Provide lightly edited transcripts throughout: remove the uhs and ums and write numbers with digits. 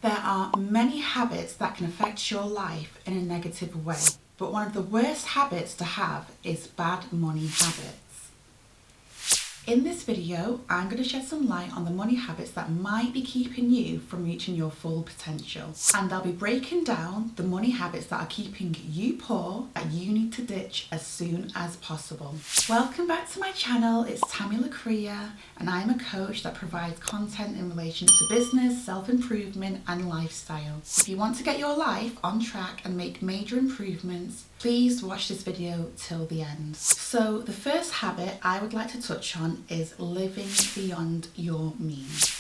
There are many habits that can affect your life in a negative way, but one of the worst habits to have is bad money habits. In this video, I'm going to shed some light on the money habits that might be keeping you from reaching your full potential. And I'll be breaking down the money habits that are keeping you poor that you need to ditch as soon as possible. Welcome back to my channel. It's Tammy Lacria, and I'm a coach that provides content in relation to business, self-improvement and lifestyle. If you want to get your life on track and make major improvements, please watch this video till the end. So the first habit I would like to touch on is living beyond your means.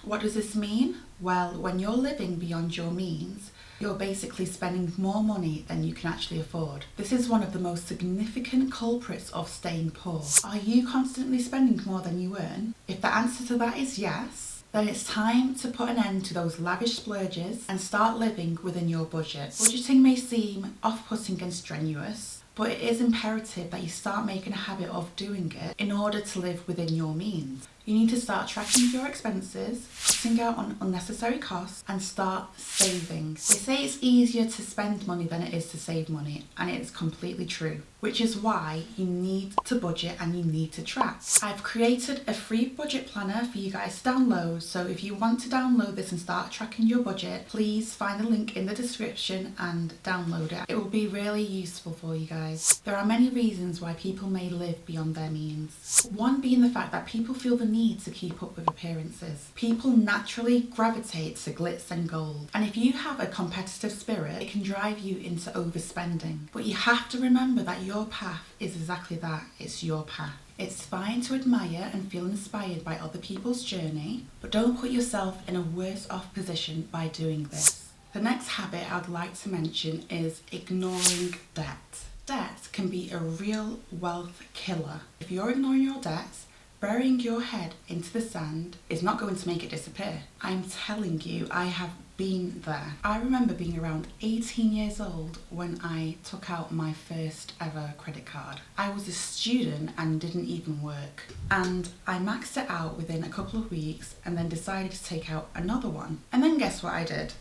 What does this mean? Well, when you're living beyond your means, you're basically spending more money than you can actually afford. This is one of the most significant culprits of staying poor. Are you constantly spending more than you earn? If the answer to that is yes, then it's time to put an end to those lavish splurges and start living within your budget. Budgeting may seem off-putting and strenuous, but it is imperative that you start making a habit of doing it in order to live within your means. You need to start tracking your expenses, cutting out on unnecessary costs, and start saving. They say it's easier to spend money than it is to save money, and it's completely true, which is why you need to budget and you need to track. I've created a free budget planner for you guys to download, so if you want to download this and start tracking your budget, please find the link in the description and download it. It will be really useful for you guys. There are many reasons why people may live beyond their means. One being the fact that people feel the need to keep up with appearances. People naturally gravitate to glitz and gold, and if you have a competitive spirit, it can drive you into overspending. But you have to remember that your path is exactly that. It's your path. It's fine to admire and feel inspired by other people's journey, but don't put yourself in a worse off position by doing this. The next habit I'd like to mention is ignoring debt. Debt can be a real wealth killer. If you're ignoring your debts, burying your head into the sand is not going to make it disappear. I'm telling you, I have been there. I remember being around 18 years old when I took out my first ever credit card. I was a student and didn't even work. And I maxed it out within a couple of weeks and then decided to take out another one. And then guess what I did?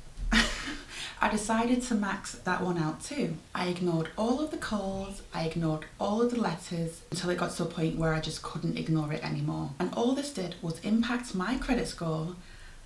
I decided to max that one out too. I ignored all of the calls, I ignored all of the letters until it got to a point where I just couldn't ignore it anymore. And all this did was impact my credit score,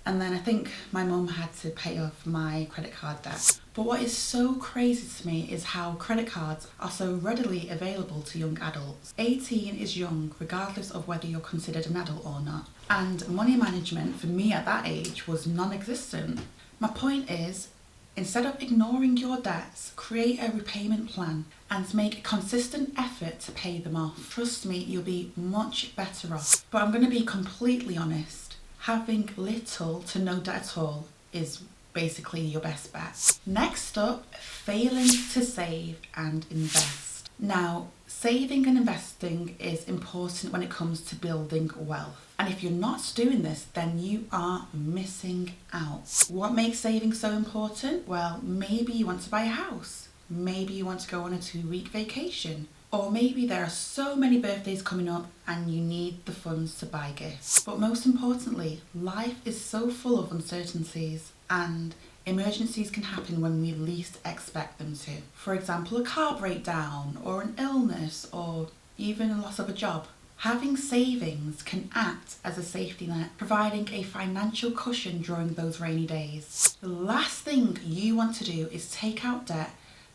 and then I think my mum had to pay off my credit card debt. But what is so crazy to me is how credit cards are so readily available to young adults. 18 is young regardless of whether you're considered an adult or not. And money management for me at that age was non-existent. My point is, instead of ignoring your debts, create a repayment plan and make a consistent effort to pay them off. Trust me, you'll be much better off. But I'm going to be completely honest, having little to no debt at all is basically your best bet. Next up, failing to save and invest. Now, saving and investing is important when it comes to building wealth. And if you're not doing this, then you are missing out. What makes saving so important? Well, maybe you want to buy a house. Maybe you want to go on a 2-week vacation. Or maybe there are so many birthdays coming up and you need the funds to buy gifts. But most importantly, life is so full of uncertainties and emergencies can happen when we least expect them to. For example, a car breakdown or an illness or even a loss of a job. Having savings can act as a safety net, providing a financial cushion during those rainy days. The last thing you want to do is take out debt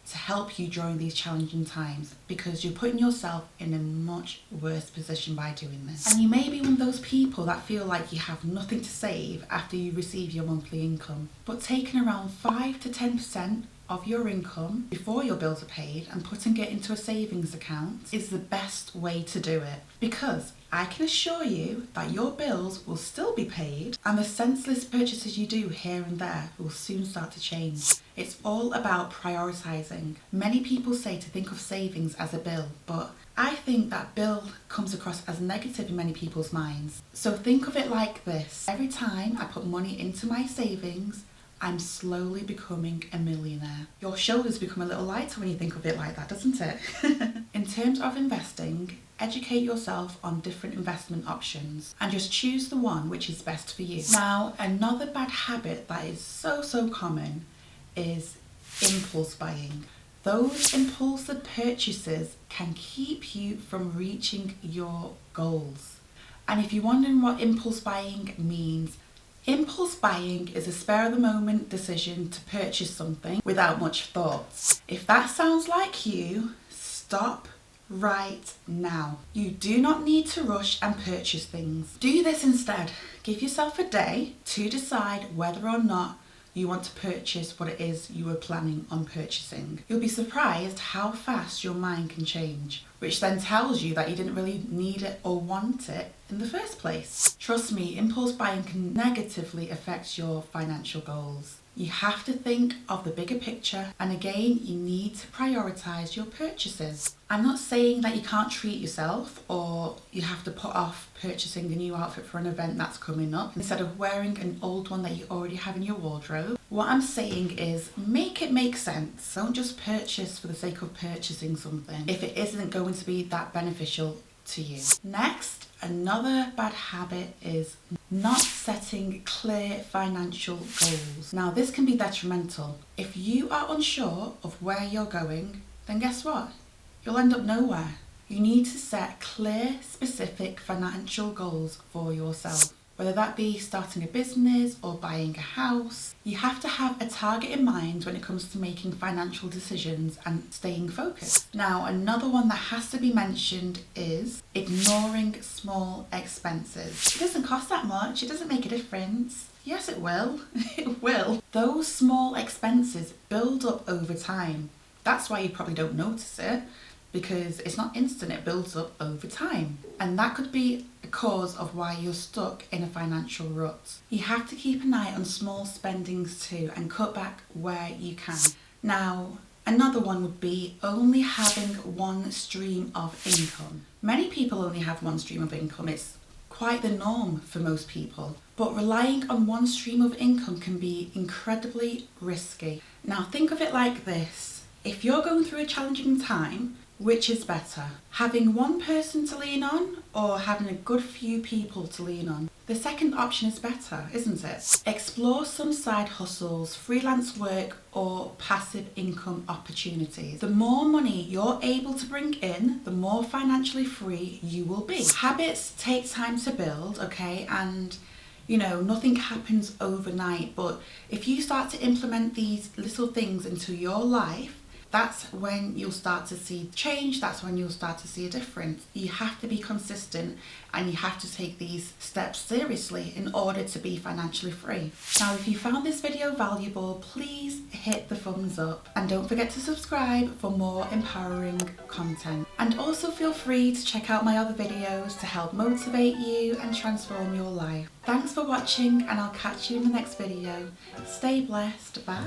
to help you during these challenging times, because you're putting yourself in a much worse position by doing this. And you may be one of those people that feel like you have nothing to save after you receive your monthly income, but taking around 5 to 10% of your income before your bills are paid and putting it into a savings account is the best way to do it, because I can assure you that your bills will still be paid and the senseless purchases you do here and there will soon start to change. It's all about prioritising. Many people say to think of savings as a bill, but I think that bill comes across as negative in many people's minds. So think of it like this. Every time I put money into my savings, I'm slowly becoming a millionaire. Your shoulders become a little lighter when you think of it like that, doesn't it? In terms of investing, educate yourself on different investment options and just choose the one which is best for you. Now, another bad habit that is so common is impulse buying. Those impulsive purchases can keep you from reaching your goals. And if you're wondering what impulse buying means, impulse buying is a spur-of-the-moment decision to purchase something without much thought. If that sounds like you, stop right now. You do not need to rush and purchase things. Do this instead. Give yourself a day to decide whether or not you want to purchase what it is you were planning on purchasing. You'll be surprised how fast your mind can change, which then tells you that you didn't really need it or want it in the first place. Trust me, impulse buying can negatively affect your financial goals. You have to think of the bigger picture, and again, you need to prioritize your purchases. I'm not saying that you can't treat yourself or you have to put off purchasing a new outfit for an event that's coming up instead of wearing an old one that you already have in your wardrobe. What I'm saying is make it make sense. Don't just purchase for the sake of purchasing something if it isn't going to be that beneficial to you. Next, another bad habit is not setting clear financial goals. Now, this can be detrimental. If you are unsure of where you're going, then guess what? You'll end up nowhere. You need to set clear, specific financial goals for yourself. Whether that be starting a business or buying a house, you have to have a target in mind when it comes to making financial decisions and staying focused. Now, another one that has to be mentioned is ignoring small expenses. It doesn't cost that much, it doesn't make a difference. Yes, it will. It will. Those small expenses build up over time. That's why you probably don't notice it, because it's not instant, it builds up over time. And that could be a cause of why you're stuck in a financial rut. You have to keep an eye on small spendings too and cut back where you can. Now, another one would be only having one stream of income. Many people only have one stream of income. It's quite the norm for most people. But relying on one stream of income can be incredibly risky. Now, think of it like this. If you're going through a challenging time, which is better? Having one person to lean on or having a good few people to lean on? The second option is better, isn't it? Explore some side hustles, freelance work or passive income opportunities. The more money you're able to bring in, the more financially free you will be. Habits take time to build, okay? And nothing happens overnight, but if you start to implement these little things into your life, that's when you'll start to see change, that's when you'll start to see a difference. You have to be consistent and you have to take these steps seriously in order to be financially free. Now, if you found this video valuable, please hit the thumbs up and don't forget to subscribe for more empowering content. And also feel free to check out my other videos to help motivate you and transform your life. Thanks for watching and I'll catch you in the next video. Stay blessed. Bye.